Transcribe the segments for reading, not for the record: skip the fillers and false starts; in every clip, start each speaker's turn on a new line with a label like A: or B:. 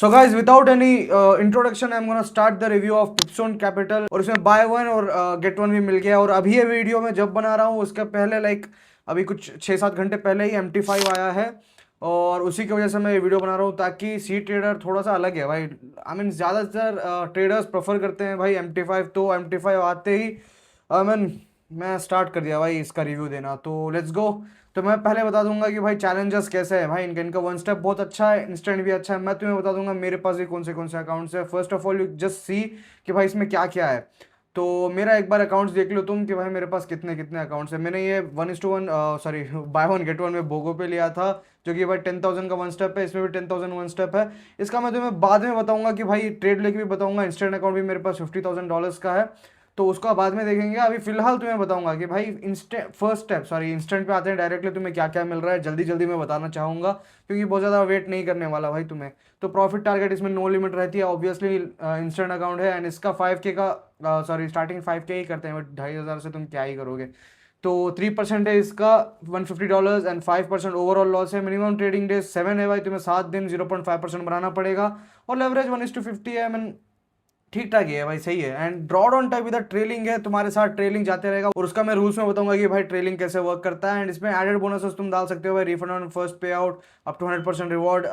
A: So guys without any introduction I am gonna start the review of Pipstone Capital. और इसमें buy one और get one भी मिल गया। और अभी ये वीडियो मैं जब बना रहा हूँ उसके पहले अभी कुछ 6-7 घंटे पहले ही MT5 आया है और उसी की वजह से मैं ये वीडियो बना रहा हूँ ताकि सी ट्रेडर थोड़ा सा अलग है भाई। आई मीन ज़्यादातर ट्रेडर्स प्रेफर करते हैं भाई MT5, तो MT5 आते ही आई मीन मैं स्टार्ट कर दिया भाई इसका रिव्यू देना। तो लेट्स गो। तो मैं पहले बता दूंगा कि भाई चैलेंजर्स कैसे है भाई। इनका वन स्टेप बहुत अच्छा है, इंस्टेंट भी अच्छा है। मैं तुम्हें बता दूंगा मेरे पास भी कौन से अकाउंट्स है। First of all you just see कि भाई इसमें क्या क्या है। तो मेरा एक बार अकाउंट्स देख लो तुम कि भाई मेरे पास कितने कितने अकाउंट्स है। मैंने ये 1:1 sorry bye one get one में बोगो पे लिया था, जो कि भाई 10,000 का वन स्टेप है। इसमें भी 10,000 वन स्टेप है। इसका मैं तुम्हें बाद में बताऊंगा कि भाई ट्रेड लेके भी बताऊंगा। इंस्टेंट अकाउंट भी मेरे पास $50,000 का है, तो उसका बाद में देखेंगे। अभी फिलहाल तुम्हें बताऊंगा कि भाई इंस्टेंट पे आते हैं डायरेक्टली तुम्हें क्या क्या मिल रहा है। जल्दी जल्दी मैं बताना चाहूंगा क्योंकि बहुत ज़्यादा वेट नहीं करने वाला भाई तुम्हें। तो प्रॉफिट टारगेट इसमें नो लिमिट रहती है ऑब्वियसली। इंस्टेंट अकाउंट है एंड इसका 5K का स्टार्टिंग 5K ही करते हैं बट 2,500 से तुम क्या ही करोगे। तो 3% है इसका $150 एंड 5% ओवरऑल लॉस है। मिनिमम ट्रेडिंग डेज 7 है भाई, तुम्हें 7 दिन 0.5% बनाना पड़ेगा। और लेवरेज 1:50 है। मैं ठीक ठाक ही है भाई, सही है। एंड ड्रॉड ऑन टाइप इधर ट्रेलिंग है, तुम्हारे साथ ट्रेलिंग जाते रहेगा और उसका मैं रूल्स में बताऊंगा कि भाई ट्रेलिंग कैसे वर्क करता है। एंड इसमें एडेड बोनसेस तुम डाल सकते हो भाई। Refund on first payout, up to 100% reward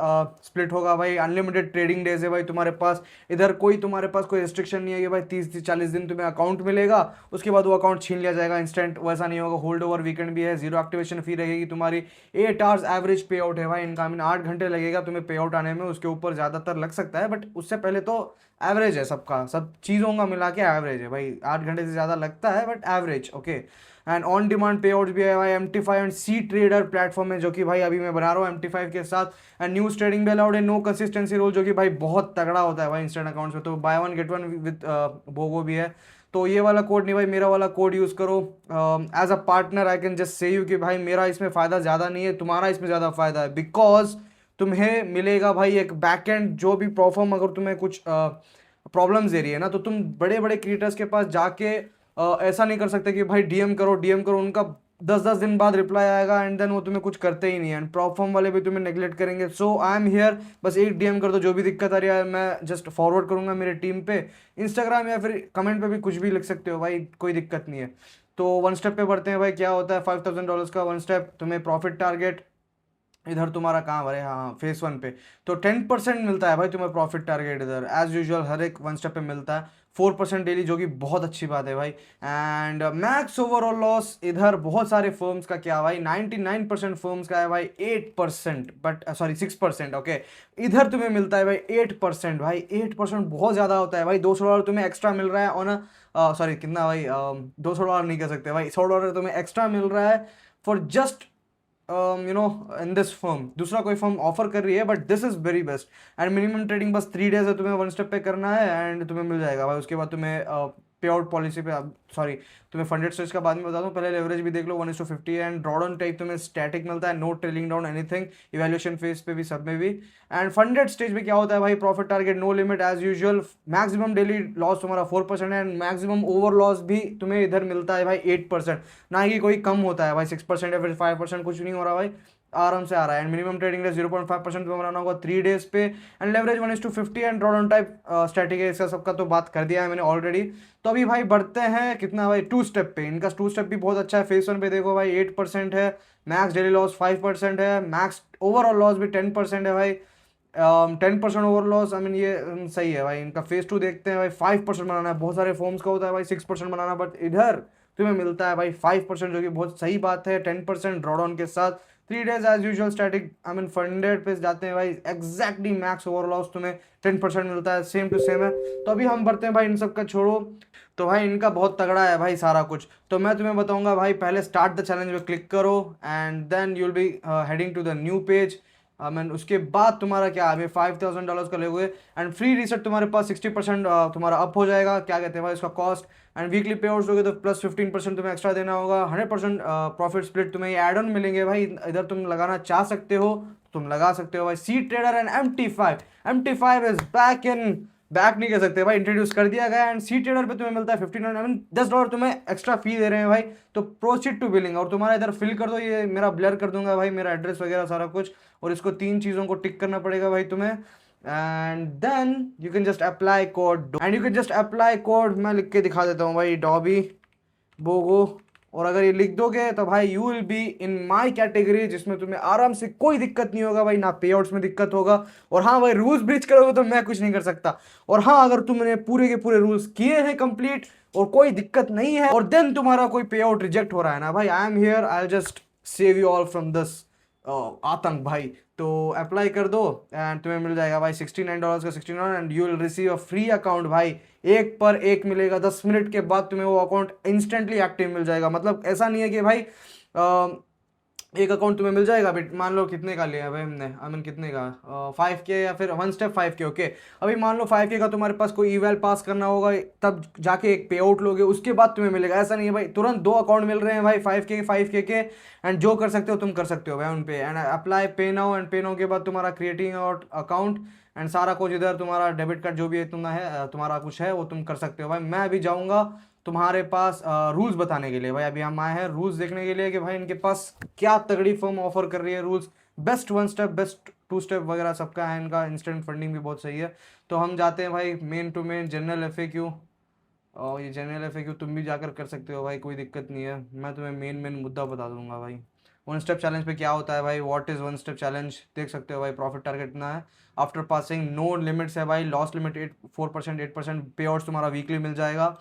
A: split होगा भाई। अनलिमिटेड ट्रेडिंग डेज है भाई तुम्हारे पास। इधर तुम्हारे पास कोई रिस्ट्रिक्शन नहीं है कि भाई 30-40 दिन तुम्हें अकाउंट मिलेगा, उसके बाद वो अकाउंट छीन लिया जाएगा इंस्टेंट। वैसा नहीं होगा। होल्ड ओवर वीकेंड भी है, जीरो एक्टिवेशन फी रहेगी तुम्हारी। 8 आवर्स एवरेज पे आउट है भाई इनका। आई मीन 8 घंटे लगेगा तुम्हें पे आउट आने में, उसके ऊपर ज़्यादातर लग सकता है बट उससे पहले तो एवरेज है सबका, सब चीज़ों का मिला के एवरेज है भाई। 8 घंटे से ज़्यादा लगता है but average okay. And on demand पे आउट भी है भाई। MT5 and C trader platform है जो कि भाई अभी मैं बना रहा हूँ MT5 के साथ। एंड न्यूज ट्रेडिंग भी अलाउड है। नो कंसिस्टेंसी रूल जो कि भाई बहुत तगड़ा होता है भाई इंस्टेंट अकाउंट्स में। तो buy one get one with BOGO भी है। तो ये वाला कोड नहीं भाई, मेरा वाला कोड यूज़ करो। As a partner I can just say you कि भाई मेरा इसमें फ़ायदा ज़्यादा नहीं है, तुम्हारा इसमें ज़्यादा फ़ायदा है। बिकॉज तुम्हें मिलेगा भाई एक बैकएंड जो भी परफॉर्म, अगर तुम्हें कुछ प्रॉब्लम्स दे रही है ना, तो तुम बड़े बड़े क्रिएटर्स के पास जाके ऐसा नहीं कर सकते कि भाई डीएम करो उनका 10-10 दिन बाद रिप्लाई आएगा एंड देन वो तुम्हें कुछ करते ही नहीं है। एंड प्रॉब्लम वाले भी तुम्हें नेगलेक्ट करेंगे। सो आई एम हियर, बस एक डीएम कर दो, जो भी दिक्कत आ रही है मैं जस्ट फॉरवर्ड करूंगा मेरे टीम पे इंस्टाग्राम, या फिर कमेंट पे भी कुछ भी लिख सकते हो भाई, कोई दिक्कत नहीं है। तो वन स्टेप पे बढ़ते हैं भाई। क्या होता है $5,000 का वन स्टेप। तुम्हें प्रॉफिट टारगेट इधर तुम्हारा कहाँ भरे, हाँ फेस वन पे तो 10% मिलता है भाई तुम्हें प्रॉफिट टारगेट। इधर एज यूजुअल हर एक वन स्टेप पे मिलता है 4% डेली, जो कि बहुत अच्छी बात है भाई। एंड मैक्स ओवरऑल लॉस इधर बहुत सारे फर्म्स का क्या भाई 99% फर्म्स का है भाई 8%, बट सॉरी 6% ओके। इधर तुम्हें मिलता है भाई 8% भाई। 8% बहुत ज़्यादा होता है भाई। $200 तुम्हें एक्स्ट्रा मिल रहा है ऑन सॉरी कितना भाई, $200 नहीं कह सकते भाई, $100 तुम्हें एक्स्ट्रा मिल रहा है for just in this firm. दूसरा कोई फर्म ऑफर कर रही है but this is very best. And minimum trading बस 3 डेज है, तुम्हें वन स्टेप पे करना है एंड तुम्हें मिल जाएगा भाई। उसके बाद तुम्हें पे आउट पॉलिसी पे, सॉरी तुम्हें फंडेड स्टेज का बाद में बता दूं, पहले लेवरेज भी देख लो 1:50 एंड ड्रॉडाउन टाइप तुम्हें स्टैटिक मिलता है, no trailing down anything. Evaluation phase पे भी, सब में भी। एंड फंडेड स्टेज में क्या होता है भाई, profit target no limit as usual. Maximum daily loss तुम्हारा 4% है एंड मैक्सिमम ओवर लॉस भी तुम्हें इधर मिलता है भाई 8%। ना ही कोई कम होता है भाई 6% या फिर 5%, कुछ नहीं हो रहा भाई, आराम से आ रहा है। एंड मिनिमम ट्रेडिंग रेट 0.5% पे बनाना होगा 3 डेज पे। And leverage 1:50 and drawdown type static है। इसका सबका तो बात कर दिया है मैंने ऑलरेडी। तो अभी भाई बढ़ते हैं कितना भाई 2 स्टेप पे। इनका 2 स्टेप भी बहुत अच्छा है। फेस वन पे देखो भाई 8% है, मैक्स डेली लॉस 5% है, मैक्स ओवरऑल लॉस भी 10% है भाई। 10% ओवर लॉस, आई मीन ये सही है भाई। इनका फेस टू देखते हैं भाई 5% बनाना है। बहुत सारे फॉर्म्स का होता है भाई 6% बनाना, बट इधर तुम्हें मिलता है भाई 5%, जो कि बहुत सही बात है। 10% ड्रॉडाउन के साथ 3 days as usual static, I mean funded पे जाते हैं भाई। एग्जैक्टली मैक्स ओवर लॉस तुम्हें 10% मिलता है, सेम टू सेम है। तो अभी हम बढ़ते हैं भाई इन सब का छोड़ो। तो भाई इनका बहुत तगड़ा है भाई सारा कुछ। तो मैं तुम्हें बताऊंगा भाई, पहले स्टार्ट द चैलेंज पे क्लिक करो and then you will be heading to the new page. Man उसके बाद तुम्हारा क्या है, $5,000 का लोगे एंड फ्री रीसेट तुम्हारे पास 60% तुम्हारा अप हो जाएगा। क्या कहते हैं भाई उसका कॉस्ट। एंड वीकली पे आउट्स दोगे तो प्लस 15% तुम्हें एक्स्ट्रा देना होगा। 100% प्रॉफिट स्प्लिट तुम्हें एड ऑन मिलेंगे भाई। इधर तुम लगाना चाह सकते हो तुम लगा सकते हो भाई। CTrader and MT5 is back in, back नहीं कह सकते भाई, इंट्रोड्यूस कर दिया गया। एंड सी ट्रेडर पे तुम्हें मिलता है 15, आई मीन $10 तुम्हें एक्स्ट्रा फी दे रहे हैं भाई। तो प्रोसीड टू बिलिंग, और तुम्हारा इधर फिल कर दो, ये मेरा ब्लर कर दूंगा भाई, मेरा एड्रेस वगैरह सारा कुछ। और इसको 3 चीज़ों को टिक करना पड़ेगा भाई तुम्हें। And then you can just apply code मैं लिख के दिखा देता हूँ भाई, डॉबी बोगो, और अगर ये लिख दोगे तो भाई you will be in my category, जिसमें तुम्हें आराम से कोई दिक्कत नहीं होगा भाई, ना पे आउट्स में दिक्कत होगा। और हाँ भाई, रूल्स ब्रीच करोगे तो मैं कुछ नहीं कर सकता। और हाँ, अगर तुमने पूरे के पूरे रूल्स किए हैं कंप्लीट और कोई दिक्कत नहीं है, और देन तुम्हारा कोई पे आउट रिजेक्ट हो रहा है ना भाई, I am here, I just save you all from this आतंक भाई। तो अप्लाई कर दो एंड तुम्हें मिल जाएगा भाई $69 का 69, and you will receive a free account भाई। एक पर एक मिलेगा, 10 मिनट के बाद तुम्हें वो अकाउंट इंस्टेंटली एक्टिव मिल जाएगा। मतलब ऐसा नहीं है कि भाई एक अकाउंट तुम्हें मिल जाएगा, बट मान लो कितने का लिया है भाई हमने, आई मीन कितने का, 5K या फिर 1 स्टेप 5K, ओके। अभी मान लो 5K का तुम्हारे पास कोई ईवेल पास करना होगा, तब जाके एक पे आउट लोगे, उसके बाद तुम्हें मिलेगा। ऐसा नहीं है भाई, तुरंत 2 अकाउंट मिल रहे हैं भाई 5K के, एंड जो कर सकते हो तुम कर सकते हो भाई उन पे। एंड अप्लाई पे नाउ, एंड पे नाउ के बाद तुम्हारा क्रिएटिंग आउट अकाउंट एंड सारा कुछ इधर तुम्हारा डेबिट कार्ड जो भी है तुम्हारा कुछ है वो तुम कर सकते हो भाई। मैं अभी जाऊंगा तुम्हारे पास रूल्स बताने के लिए भाई। अभी हम आए हैं रूल्स देखने के लिए कि भाई इनके पास क्या तगड़ी फर्म ऑफर कर रही है rules, best 1 step, best 2 step वगैरह सबका है इनका, इंस्टेंट फंडिंग भी बहुत सही है। तो हम जाते हैं भाई main to main, general FAQ। और ये जनरल FAQ तुम भी जाकर कर सकते हो भाई, कोई दिक्कत नहीं है। मैं तुम्हें मेन मेन मुद्दा बता दूंगा भाई। 1 स्टेप चैलेंज पे क्या होता है भाई, व्हाट इज 1 स्टेप चैलेंज, देख सकते हो भाई। प्रॉफिट टारगेट कितना है, आफ्टर पासिंग नो लिमिट्स है भाई, लॉस लिमिट 4% पे आउट्स तुम्हारा वीकली मिल जाएगा,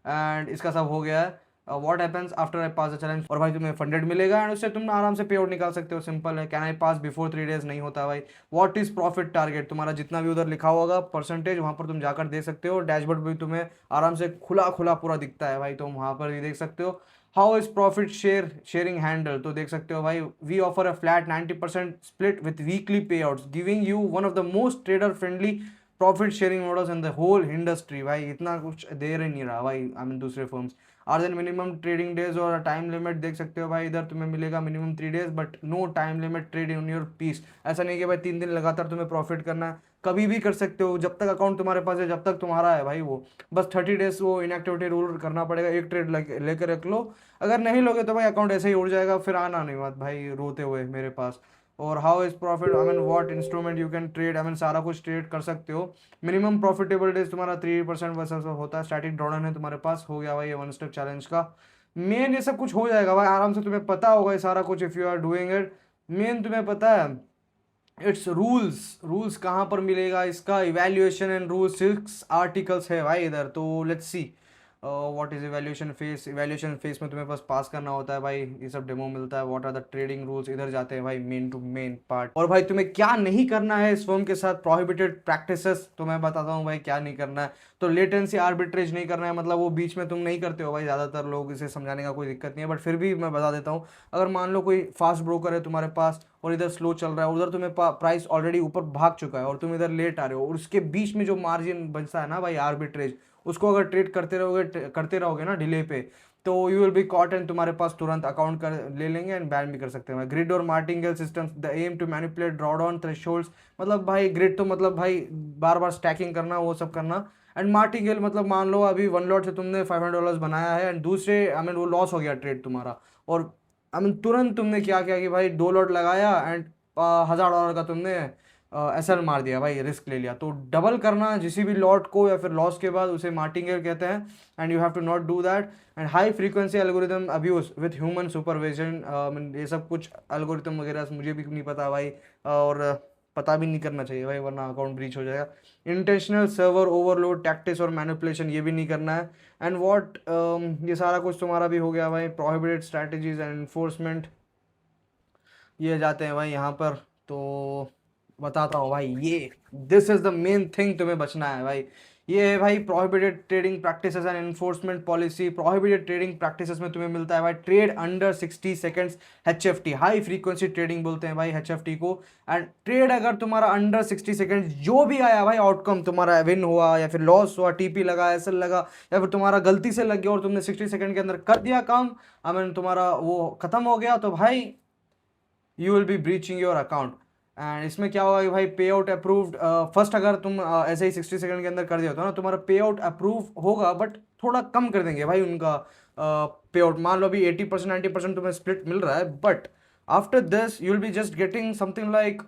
A: एंड इसका सब हो गया है। What happens after I pass the challenge, और भाई तुम्हें फंडेड मिलेगा एंड उससे तुम आराम से पे आउट निकाल सकते हो, सिंपल है। Can I pass before 3 days, नहीं होता भाई। व्हाट इज प्रॉफिट टारगेट, तुम्हारा जितना भी उधर लिखा होगा परसेंटेज, वहां पर तुम जाकर देख सकते हो। डैशबोर्ड भी तुम्हें आराम से खुला खुला पूरा दिखता है भाई, तुम वहां पर भी देख सकते हो। How is profit sharing handle, तो देख सकते हो भाई, we offer a flat 90% split with weekly payouts, giving you one of the most trader friendly profit sharing models in the whole industry. भाई इतना कुछ दे रही नहीं रहा भाई, आई मीन दूसरे firms. Are then minimum trading days और टाइम लिमिट, देख सकते हो भाई इधर तुम्हें मिलेगा minimum 3 days, but no time limit, trade in your peace. ऐसा नहीं कि भाई 3 दिन लगातार तुम्हें प्रॉफिट करना है, कभी भी कर सकते हो, जब तक अकाउंट तुम्हारे पास है, जब तक तुम्हारा है भाई वो। बस 30 days वो इनएक्टिविटी रूल करना पड़ेगा, एक ट्रेड लेकर रख लो। अगर नहीं लोगे तो भाई अकाउंट ऐसे ही उड़ जाएगा, फिर आना नहीं मत भाई रोते हुए मेरे पास। और how is profit, I mean what instrument you can trade, I mean सारा कुछ ट्रेड कर सकते हो। मिनिमम प्रॉफिटेबल डेज तुम्हारा 3% वैसा सब होता है। स्टैटिक ड्रॉडाउन है तुम्हारे पास, हो गया भाई ये 1 स्टेप चैलेंज का मेन। ये सब कुछ हो जाएगा भाई आराम से, तुम्हें पता होगा ये सारा कुछ, if you are doing it. Man तुम्हें पता है इट्स रूल्स कहाँ पर मिलेगा इसका, इवैल्यूएशन एंड रूल्स 6 articles है भाई इधर। तो let's see what is evaluation face में तुम्हें बस पास करना होता है भाई, ये सब डेमो मिलता है। What are the trading rules, इधर जाते हैं भाई मेन टू मेन पार्ट। और भाई तुम्हें क्या नहीं करना है इस फर्म के साथ, प्रोहिबिटेड प्रैक्टिसेस तो मैं बताता हूँ भाई क्या नहीं करना है। तो लेटेंसी आर्बिट्रेज नहीं करना है, मतलब वो बीच में तुम नहीं करते हो भाई, ज़्यादातर लोग इसे समझाने का कोई दिक्कत नहीं है, बट फिर भी मैं बता देता हूँ। अगर मान लो कोई फास्ट ब्रोकर है तुम्हारे पास और इधर स्लो चल रहा है, उधर तुम्हें प्राइस ऑलरेडी ऊपर भाग चुका है और तुम इधर लेट आ रहे हो, और उसके बीच में जो मार्जिन बचता है ना भाई आर्बिट्रेज, उसको अगर ट्रेड करते रहोगे ना डिले पे, तो you will be caught and तुम्हारे पास तुरंत अकाउंट कर ले लेंगे एंड बैन भी कर सकते हैं। ग्रिड और martingale systems, the aim to manipulate drawdown thresholds, मतलब भाई ग्रिड तो मतलब भाई बार बार स्टैकिंग करना, वो सब करना। एंड मार्टिंगेल मतलब मान लो अभी 1 लॉट से तुमने $500 बनाया है एंड दूसरे आई मीन वो लॉस हो गया ट्रेड तुम्हारा, और आई मीन तुरंत तुमने क्या किया कि भाई 2 लॉट लगाया एंड $1000 का तुमने SL मार दिया भाई, रिस्क ले लिया। तो डबल करना किसी भी लॉट को या फिर लॉस के बाद, उसे मार्टिंगेल कहते हैं, and you have to not do that. And high frequency algorithm abuse with human supervision, ये सब कुछ एल्गोरिथम वगैरह मुझे भी नहीं पता भाई, और पता भी नहीं करना चाहिए भाई, वरना अकाउंट ब्रीच हो जाएगा। इंटेंशनल सर्वर ओवरलोड टैक्टिक्स और मैनिपुलेशन, ये भी नहीं करना है। एंड व्हाट ये सारा कुछ तुम्हारा भी हो गया भाई। प्रोहिबिटेड स्ट्रैटेजीज एंड इन्फोर्समेंट, ये जाते हैं भाई यहाँ पर। तो बताता हूँ भाई, ये this is the main thing तुम्हें बचना है भाई। ये है भाई prohibited trading practices and enforcement policy. Prohibited trading practices में तुम्हें मिलता है भाई trade under 60 seconds, HFT, high frequency trading बोलते हैं भाई HFT को। एंड ट्रेड अगर तुम्हारा अंडर 60 सेकंड्स जो भी आया भाई आउटकम, तुम्हारा विन हुआ या फिर लॉस हुआ, TP लगा, SL लगा, या फिर तुम्हारा गलती से लग गया और तुमने 60 सेकंड के अंदर कर दिया काम, आई मीन तुम्हारा वो खत्म हो गया, तो भाई you will be breaching your account. And इसमें क्या होगा कि भाई पे आउट अप्रूव्ड, फर्स्ट अगर तुम ऐसे ही 60 सेकंड के अंदर कर दिया होता ना, तुम्हारा पे आउट अप्रूव होगा, बट थोड़ा कम कर देंगे भाई उनका पे आउट। मान लो अभी 80% 90% तुम्हें स्प्लिट मिल रहा है, but after this you will be just getting something like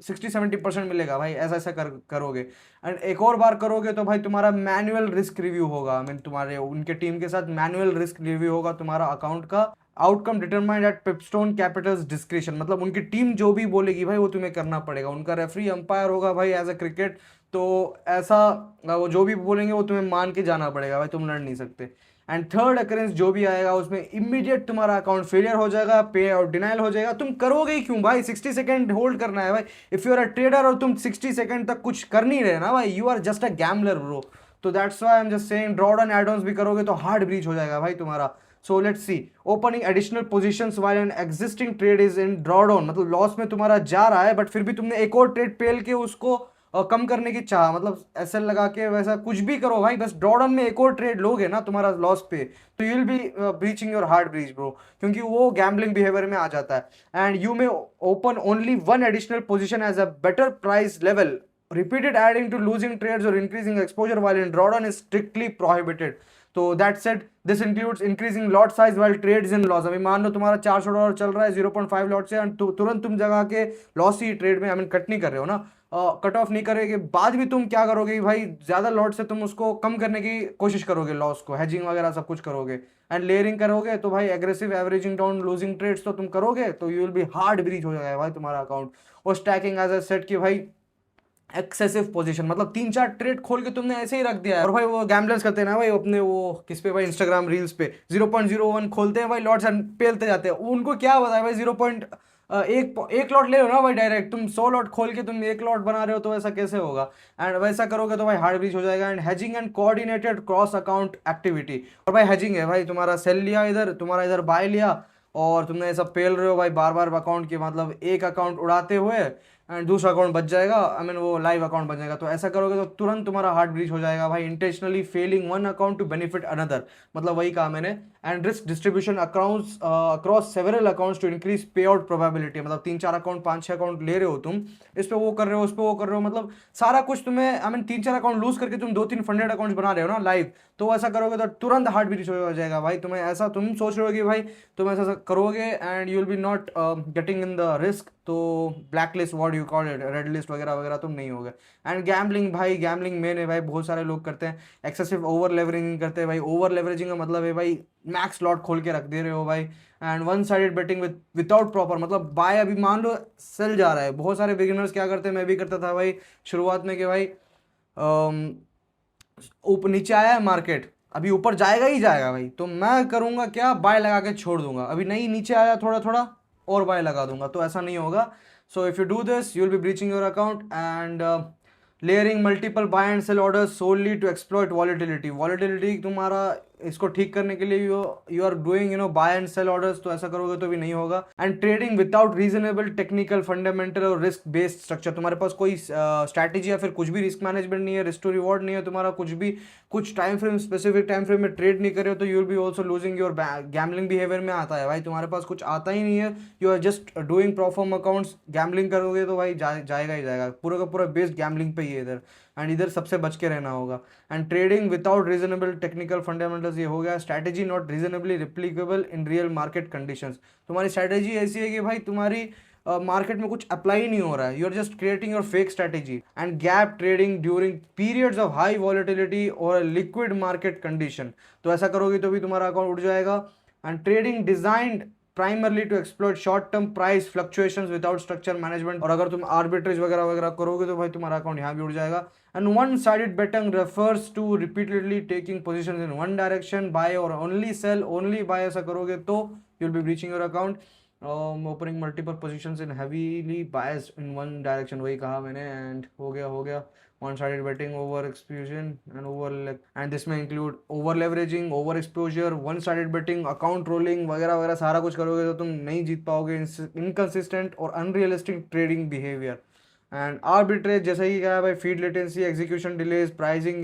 A: 60-70% मिलेगा भाई, ऐसा ऐसा करोगे। एंड एक और बार करोगे तो भाई तुम्हारा मैनुअल रिस्क रिव्यू होगा, आई मीन तुम्हारे उनके टीम के साथ मैनुअल रिस्क रिव्यू होगा तुम्हारा अकाउंट का। Outcome determined at Pipstone Capital's discretion, मतलब उनकी टीम जो भी बोलेगी भाई वो तुम्हें करना पड़ेगा। उनका रेफरी अंपायर होगा भाई एज अ क्रिकेट, तो ऐसा वो जो भी बोलेंगे वो तुम्हें मान के जाना पड़ेगा भाई, तुम लड़ नहीं सकते। एंड थर्ड अकरेंस जो भी आएगा उसमें इमीडिएट तुम्हारा अकाउंट फेलियर हो जाएगा, पे आउट डिनाइल हो जाएगा। तुम करोगे ही क्यों भाई, 60 सेकंड होल्ड करना है भाई। If you are a trader और तुम 60 सेकंड तक कुछ कर नहीं रहे ना भाई, you are just a gambler bro. तो that's why I am just saying drawdown add ons भी करोगे तो हार्ड ब्रीच हो जाएगा भाई तुम्हारा। So let's see, opening additional positions while an existing trade is in drawdown, मतलब लॉस में तुम्हारा जा रहा है बट फिर भी तुमने एक और ट्रेड पेल के उसको कम करने की चाह, मतलब एसएल लगा के वैसा कुछ भी करो भाई, बस ड्रॉडाउन में एक और ट्रेड लोगे ना तुम्हारा लॉस पे, तो you will be breaching your hard breach bro, क्योंकि वो गैम्बलिंग बिहेवियर में आ जाता है। And you may open only one additional position as a better price level, repeated adding to losing trades or increasing exposure while in drawdown is strictly prohibited. तो that said, this includes increasing lot size while trades in loss। अभी मान लो तुम्हारा $400 चल रहा है 0.5 lot से, and तुरंत तुम जगह के लॉस ही ट्रेड में, आई मीन कट नहीं कर रहे हो ना, कट ऑफ नहीं करेंगे, बाद भी तुम क्या करोगे भाई, ज्यादा लॉट से तुम उसको कम करने की कोशिश करोगे, लॉस को हेजिंग वगैरह सब कुछ करोगे, एंड लेयरिंग करोगे तो भाई aggressive averaging down losing trades तो तुम करोगे, तो you will be hard breach हो जाएगा भाई तुम्हारा अकाउंट। और स्टैकिंग एज अ सेट की भाई एक्सेसिव पोजीशन, मतलब 3-4 ट्रेड खोल के तुमने ऐसे ही रख दिया है। और भाई वो गैम्बलर्स करते हैं ना भाई अपने वो किस पे भाई, इंस्टाग्राम रील्स पे 0.01 खोलते हैं भाई लॉट्स एंड पेलते जाते हैं। उनको क्या पता है भाई, एक लॉट ले लो ना भाई डायरेक्ट, तुम 100 लॉट खोल के तुम एक लॉट बना रहे हो, तो ऐसा कैसे होगा। एंड वैसा करोगे तो भाई हार्ड ब्रीच हो जाएगा। And hedging and coordinated cross account activity, और भाई हेजिंग है भाई तुम्हारा सेल लिया इधर, तुम्हारा इधर बाय लिया, और तुमने ऐसा पेल रहे हो भाई बार बार अकाउंट के, मतलब एक अकाउंट उड़ाते हुए एंड दूसरा अकाउंट बच जाएगा, आई मीन वो लाइव अकाउंट बन जाएगा। तो ऐसा करोगे तो तुरंत तुम्हारा हार्ड ब्रीच हो जाएगा भाई। Intentionally failing one account to benefit another, मतलब वही कहा मैंने। And risk distribution across several accounts to increase payout probability, मतलब 3-4 अकाउंट 5-6 अकाउंट ले रहे हो तुम, इस पे वो कर रहे हो उस पे वो कर रहे हो, मतलब सारा कुछ तुम्हें, आई मीन 3-4 अकाउंट लूज करके तुम 2-3 फंडेड अकाउंट्स बना रहे हो ना लाइव, तो ऐसा करोगे तो तुरंत हार्ड ब्रीच हो जाएगा भाई तुम्हें। ऐसा तुम सोच रहे हो कि भाई तुम ऐसा करोगे and you will be not getting in the risk, तो black list what you call it, red list वगैरह वगैरह तुम नहीं होगे। एंड गैम्बलिंग भाई, गैम्बलिंग मेन है भाई, बहुत सारे लोग करते हैं। एक्सेसिव ओवर लेवरिंग करते हैं भाई, ओवर लेवरेजिंग का मतलब है भाई मैक्स लॉट खोल के रख दे रहे हो भाई। And one sided betting without proper, मतलब बाय अभी मान लो सेल जा रहा है, बहुत सारे बिगिनर्स क्या करते हैं, मैं भी करता था भाई शुरुआत में, कि भाई ऊपर नीचे आया है मार्केट, अभी ऊपर जाएगा ही जाएगा भाई, तो मैं करूंगा क्या, बाय लगा के छोड़ दूंगा, अभी नहीं नीचे आया थोड़ा थोड़ा और बाय लगा दूंगा, तो ऐसा नहीं होगा। So if you do this you will be breaching your account. And layering multiple buy and sell orders solely to exploit volatility तुम्हारा इसको ठीक करने के लिए you are doing buy and sell orders, तो ऐसा करोगे तो भी नहीं होगा। And trading without reasonable technical fundamental और रिस्क बेस्ड स्ट्रक्चर, तुम्हारे पास कोई स्ट्रैटेजी या फिर कुछ भी रिस्क मैनेजमेंट नहीं है, रिस्क टू रिवॉर्ड नहीं है तुम्हारा, कुछ भी कुछ time frame specific time frame में ट्रेड नहीं करे हो, तो you will B also losing your gambling behaviour में आता है भाई, तुम्हारे पास कुछ आता ही नहीं है, you are just doing prop firm accounts, gambling करोगे तो भाई जाएगा ही जाएगा, पूरा का पूरा बेस्ड गैम्बलिंग पे ही है इधर। एंड इधर सबसे बच के रहना होगा। And trading without reasonable technical fundamentals, ये हो गया। Strategy not reasonably replicable in real market conditions, तुम्हारी स्ट्रैटेजी ऐसी है कि भाई तुम्हारी मार्केट में कुछ अप्लाई नहीं हो रहा है, you are just creating your fake strategy. And gap trading during periods of high volatility और लिक्विड मार्केट कंडीशन, तो ऐसा करोगे तो भी तुम्हारा अकाउंट उठ जाएगा। And trading designed primarily to exploit short term price fluctuations without structure management, और अगर तुम आर्बिट्रेज वगैरह वगैरह करोगे तो भाई तुम्हारा अकाउंट यहाँ भी उड़ जाएगा। And one sided betting refers to repeatedly taking positions in one direction, buy और ओनली सेल ओनली बाय, ऐसा करोगे तो you will be breaching your account. Opening multiple positions in heavily biased in one direction, वही कहा मैंने। And हो गया one sided betting, over execution and and this may include over leveraging, over exposure, one sided betting, account rolling वगैरह वगैरह सारा कुछ करोगे तो तुम नहीं जीत पाओगे। inconsistent और unrealistic trading behavior and arbitrage, जैसे कि क्या है भाई, feed latency, execution delays, pricing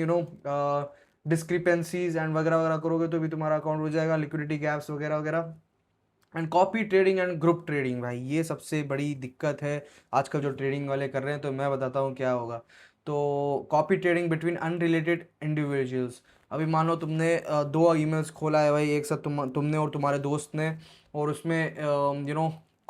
A: discrepancies and वगैरह वगैरह करोगे तो भी तुम्हारा अकाउंट हो जाएगा। liquidity gaps वगैरह वगैरह। And copy trading and group trading, भाई ये सबसे बड़ी दिक्कत है आजकल जो ट्रेडिंग वाले कर रहे हैं, तो मैं बताता हूँ क्या होगा। तो copy trading between unrelated individuals, अभी मान लो तुमने दो ईमेल्स खोला है भाई एक साथ, तुमने और तुम्हारे दोस्त ने, और उसमें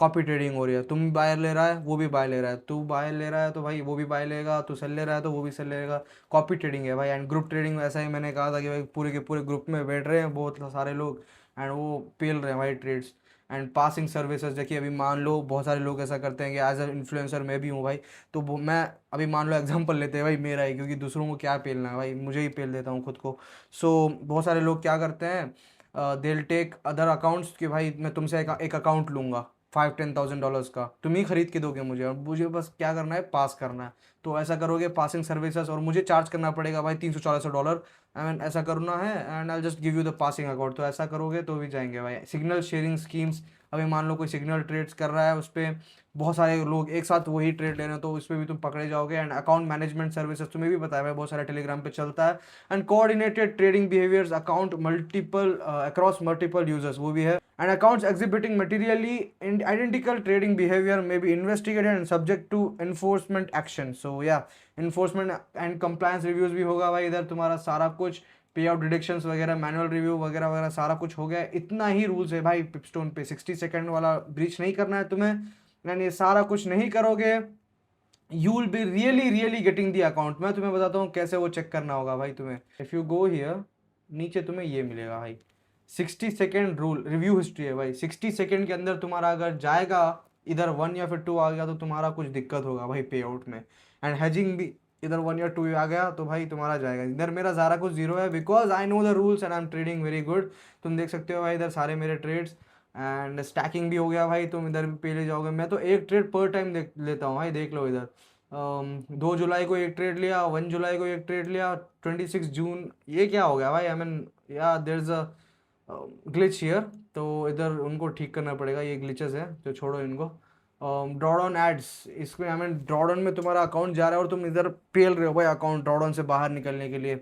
A: कॉपी ट्रेडिंग हो रही है, तुम बायर ले रहा है वो भी बाय ले रहा है, तू बाय ले रहा है तो भाई वो भी बाय लेगा, तू सेल ले रहा है तो वो भी सेल लेगा। कॉपी ट्रेडिंग है भाई। एंड ग्रुप ट्रेडिंग ऐसा ही मैंने कहा था कि भाई पूरे के पूरे ग्रुप में बैठ रहे हैं बहुत सारे लोग एंड वो पेल रहे हैं भाई ट्रेड्स। एंड पासिंग सर्विसेज देखिए, अभी मान लो बहुत सारे लोग ऐसा करते हैं कि एज अ इन्फ्लुएंसर मैं भी हूँ भाई, तो मैं अभी मान लो एग्जांपल लेते हैं भाई मेरा ही, क्योंकि दूसरों को क्या पेलना है भाई, मुझे ही पेल देता हूँ खुद को। सो बहुत सारे लोग क्या करते हैं, they will take other accounts कि भाई मैं तुमसे एक अकाउंट लूंगा 5-10,000 डॉलर्स का, तुम ही खरीद के दोगे मुझे और मुझे बस क्या करना है, पास करना है। तो ऐसा करोगे पासिंग सर्विसेज और मुझे चार्ज करना पड़ेगा भाई 300-400 डॉलर। आई मीन ऐसा करना है and I just give you the passing account, तो ऐसा करोगे तो भी जाएंगे भाई। सिग्नल शेयरिंग स्कीम्स, अभी मान लो कोई सिग्नल ट्रेड्स कर रहा है, उस पर बहुत सारे लोग एक साथ वही ट्रेड ले रहे हैं तो उस पर भी तुम पकड़े जाओगे। एंड अकाउंट मैनेजमेंट सर्विसेज तुम्हें भी पता है भाई, बहुत सारे टेलीग्राम पे चलता है। And coordinated trading behaviours account multiple across multiple users, वो भी है। And accounts exhibiting materially identical trading behaviour में be investigated and subject to enforcement action. So या इन्फोर्समेंट एंड कंप्लायंस रिव्यूज भी होगा भाई इधर, तुम्हारा सारा कुछ पे आउट डिडक्शंस वगैरह, मैनुअल रिव्यू वगैरह वगैरह सारा कुछ हो गया। इतना ही रूल्स है भाई पिपस्टोन पे, 60 सेकंड वाला ब्रीच नहीं करना है तुम्हें। एंड ये सारा कुछ नहीं करोगे, you will be really really getting the account. मैं तुम्हें बताता हूँ कैसे वो चेक करना होगा भाई तुम्हें। इफ़ यू गो हियर, नीचे तुम्हें ये मिलेगा भाई 60 सेकेंड रूल रिव्यू हिस्ट्री है भाई। 60 सेकेंड के अंदर तुम्हारा अगर जाएगा इधर 1 या फिर 2 आ गया तो तुम्हारा कुछ दिक्कत होगा भाई पे आउट में। एंड हैजिंग भी इधर 1 या 2 आ गया तो भाई तुम्हारा जाएगा। इधर मेरा सारा कुछ जीरो है because I know the rules and I am trading very good. तुम देख सकते हो भाई इधर सारे मेरे ट्रेड्स एंड स्टैकिंग भी हो गया भाई, तुम इधर पे ले जाओगे। मैं तो एक ट्रेड पर टाइम लेता हूँ भाई, देख लो इधर 2 जुलाई को एक ट्रेड लिया, 1 जुलाई को एक ट्रेड लिया, 26 जून। ये क्या हो गया भाई, I mean yeah there is a glitch here, तो इधर उनको ठीक करना पड़ेगा, ये ग्लिचेस है तो छोड़ो इनको। ड्रॉडाउन एड्स, इसमें आई मीन ड्रॉडाउन में तुम्हारा अकाउंट जा रहा है और तुम इधर पेल रहे हो भाई अकाउंट ड्रॉडाउन से बाहर निकलने के लिए,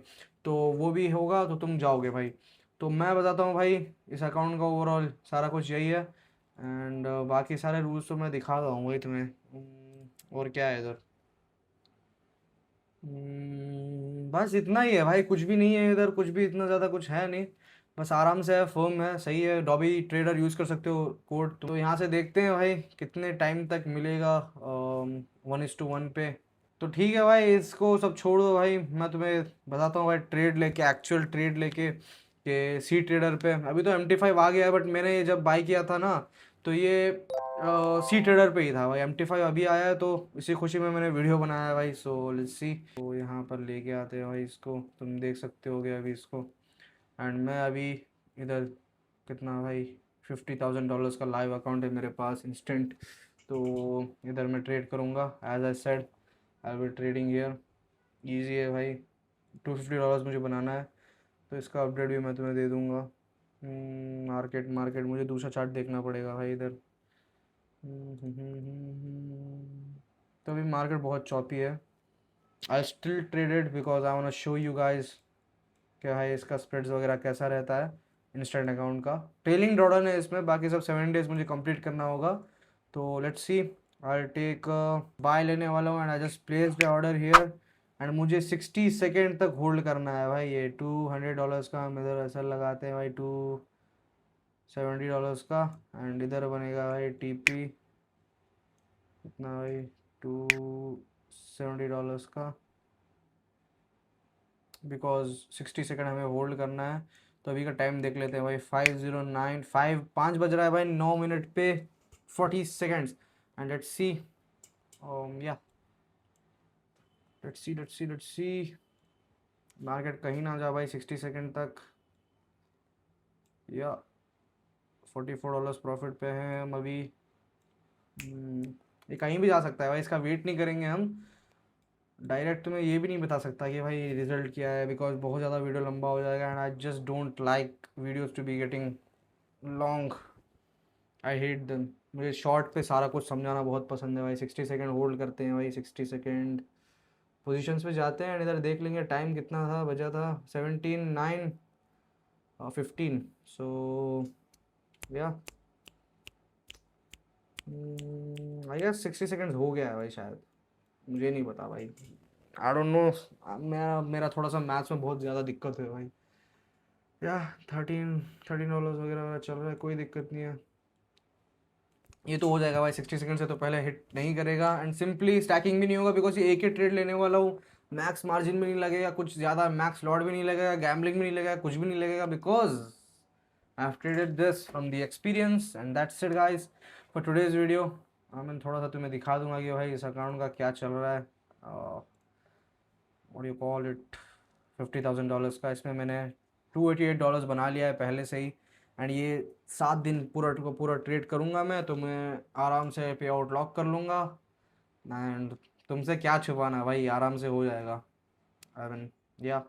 A: तो वो भी होगा तो तुम जाओगे भाई। तो मैं बताता हूँ भाई इस अकाउंट का ओवरऑल सारा कुछ यही है। एंड बाकी सारे रूल्स तो मैं दिखा रहा हूँ वही तुम्हें। और क्या है इधर, बस इतना ही है भाई, कुछ भी नहीं है इधर, कुछ भी इतना ज़्यादा कुछ है नहीं। बस आराम से है, फर्म है, सही है। डॉबी ट्रेडर यूज़ कर सकते हो कोड। तो यहाँ से देखते हैं भाई कितने टाइम तक मिलेगा 1:1 पे। तो ठीक है भाई, इसको सब छोड़ दो भाई, मैं तुम्हें बताता हूँ भाई ट्रेड लेके, एक्चुअल ट्रेड लेके कि सी ट्रेडर पे। अभी तो MT5 आ गया है बट मैंने ये जब बाई किया था ना तो ये सी ट्रेडर पे ही था भाई। MT5 अभी आया है तो इसी खुशी में मैंने वीडियो बनाया है भाई। सो लेट्स सी, तो यहाँ पर लेके आते हैं भाई इसको, तुम देख सकते होगे अभी इसको। एंड मैं अभी इधर कितना भाई, $50,000 का लाइव अकाउंट है मेरे पास इंस्टेंट। तो इधर मैं ट्रेड करूँगा as I said, I will trading here. Easy है भाई, $250 मुझे बनाना है, तो इसका अपडेट भी मैं तुम्हें दे दूँगा। मार्केट मार्केट मुझे दूसरा चार्ट देखना पड़ेगा भाई इधर। तो अभी मार्केट बहुत चॉपी है। I still traded because I want show you guys क्या है इसका स्प्रेड्स वगैरह कैसा रहता है इंस्टेंट अकाउंट का। ट्रेलिंग ड्रॉडन है इसमें, बाकी सब 7 डेज मुझे कंप्लीट करना होगा। तो let's see, I take buy लेने वाला हूँ and I just place the order here. And मुझे 60 सेकेंड तक होल्ड करना है भाई। ये $200 का हम इधर ऐसा लगाते हैं भाई, $270 का। एंड इधर बनेगा भाई TP कितना भाई, $270 का, बिकॉज 60 सेकेंड हमें होल्ड करना है। तो अभी का टाइम देख लेते हैं भाई, 5:09, 5 बज रहा है भाई, 9 मिनट पे 40 सेकेंड्स। एंड लेट्स सी, या लेट्स सी मार्केट कहीं ना जा भाई 60 सेकेंड तक। या $44 प्रॉफिट पे हैं हम अभी। ये कहीं भी जा सकता है भाई, इसका वेट नहीं करेंगे हम। डायरेक्ट तुम्हें ये भी नहीं बता सकता कि भाई रिजल्ट क्या है, बिकॉज बहुत ज़्यादा वीडियो लंबा हो जाएगा and I just don't like videos to be getting long. I hate them. मुझे शॉर्ट पे सारा कुछ समझाना बहुत पसंद है भाई। 60 सेकेंड होल्ड करते हैं भाई, 60 सेकेंड पोजीशंस पे जाते हैं। इधर देख लेंगे टाइम कितना था, बजा था 17:09:15। सो या आई गेस 60 सेकेंड्स हो गया है भाई शायद, मुझे नहीं पता भाई, आई डोंट नो। मेरा थोड़ा सा मैथ्स में बहुत ज़्यादा दिक्कत है भाई। या $13 वगैरह वगैरह चल रहा है, कोई दिक्कत नहीं है। ये तो हो जाएगा भाई 60 सेकंड से तो पहले हिट नहीं करेगा, एंड सिंपली स्टैकिंग भी नहीं होगा बिकॉज ये एक ही ट्रेड लेने वाला हूँ। मैक्स मार्जिन भी नहीं लगेगा, कुछ ज़्यादा मैक्स लॉट भी नहीं लगेगा, गैम्बलिंग भी नहीं लगेगा, कुछ भी नहीं लगेगा, because I have traded this from the experience, and that's it guys for today's video. मैं थोड़ा सा तुम्हें दिखा दूंगा कि भाई इस अकाउंट का क्या चल रहा है, व्हाट यू कॉल इट, $50,000 का। इसमें मैंने $288 बना लिया है पहले से ही, एंड ये 7 दिन पूरा ट्रेड करूँगा मैं, तो मैं आराम से पे आउट लॉक कर लूँगा। एंड तुमसे क्या छुपाना भाई, आराम से हो जाएगा। आई मीन या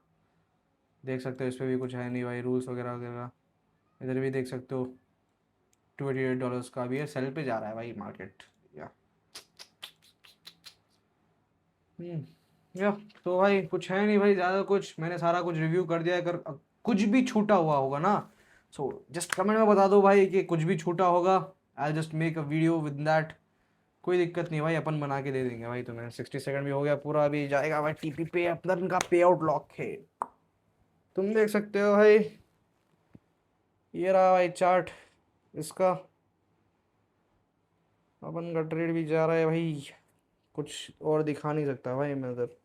A: देख सकते हो इस पर भी कुछ है नहीं भाई, रूल्स वगैरह वगैरह। इधर भी देख सकते हो $288 का भी है, सेल पे जा रहा है भाई मार्केट। या या तो भाई कुछ है नहीं भाई ज़्यादा कुछ, मैंने सारा कुछ रिव्यू कर दिया है। अगर कुछ भी छूटा हुआ होगा ना, सो जस्ट कमेंट में बता दो भाई कि कुछ भी छूटा होगा, I just make a video with that. कोई दिक्कत नहीं भाई, अपन बना के दे देंगे भाई तुम्हें। 60 सेकंड भी हो गया पूरा, अभी जाएगा भाई टीपी पे, अपना इनका पे आउट लॉक है। तुम देख सकते हो भाई, ये रहा भाई चार्ट इसका, अपन का ट्रेड भी जा रहा है भाई। कुछ और दिखा नहीं सकता भाई मैं उधर।